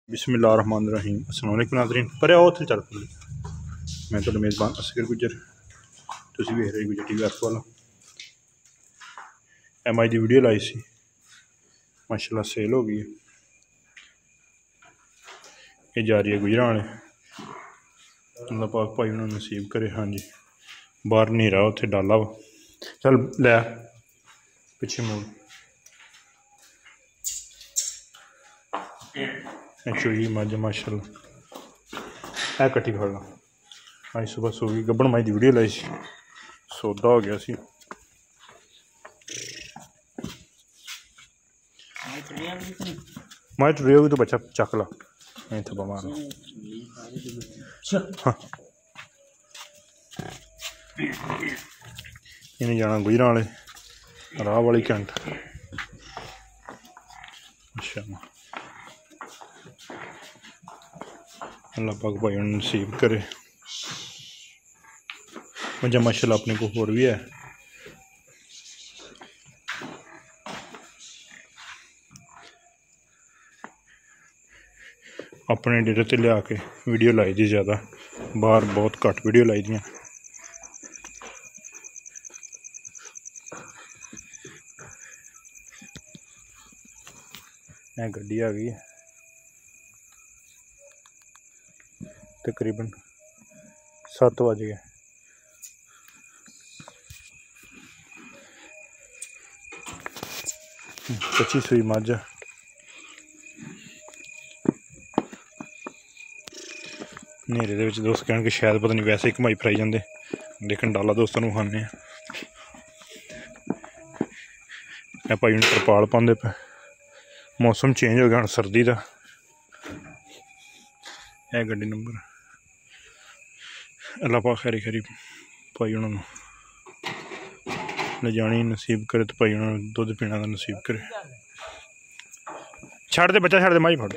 बिस्मिल्लाहिर्रहमानिर्रहीम। अस्सलाम वालेकुम नाज़रीन। पर आओ उत्थे चल पड़े। मैं तो मेज़बान असगर गुजर, तुसीं वेख रहे गुजर टीवी अर्फ वाला। MI की वीडियो लाई सी, माशाल्लाह सेल हो गई है। ये जा रही है गुजराने। अल्लाह पाक भाई उन्होंने नसीब करे। हाँ जी, बाहर नहीं रहा, उत्थे डाला वा। चल लै पिछे मोड़। चोई मज माशाल्लाह है कट्ठी खड़ ला। अज सुबह सो गई। गब्बन माई की वीडियो लाई सी, सौदा हो गया सी। माई टुरी होगी तो बच्चा चक ला, मैं थप्पा मारना। इन्हें जाना गुजरां वाले राह वाली कैंट। अच्छा अल्लाह पाक भाई उन्हें नसीब करे। मजा माशाल्लाह अपने को होर भी है। अपने डेरे ते लिया के वीडियो लाई दी, ज़्यादा बाहर बहुत घट वीडियो लाई दियाँ। गड्डी आ गई है, तकरीबन 7 बज गए। कच्ची सुई मझ नेरे दे विच दोस्त कहन कि शायद पता नहीं वैसे ही घुमाई फिराई जाते, लेकिन डाला दोस्तों को खाने। भाई हूँ तरपाल पाते पे, मौसम चेंज हो गया हूँ सर्दी का। है गड्डी नंबर। अल्लाह पाक खैरी खैरी भाई उन्होंने ले जानी नसीब करे, तो भाई उन्होंने दुध पीना का नसीब करे। छड़ दे बच्चा, छड़ दे माई फड़।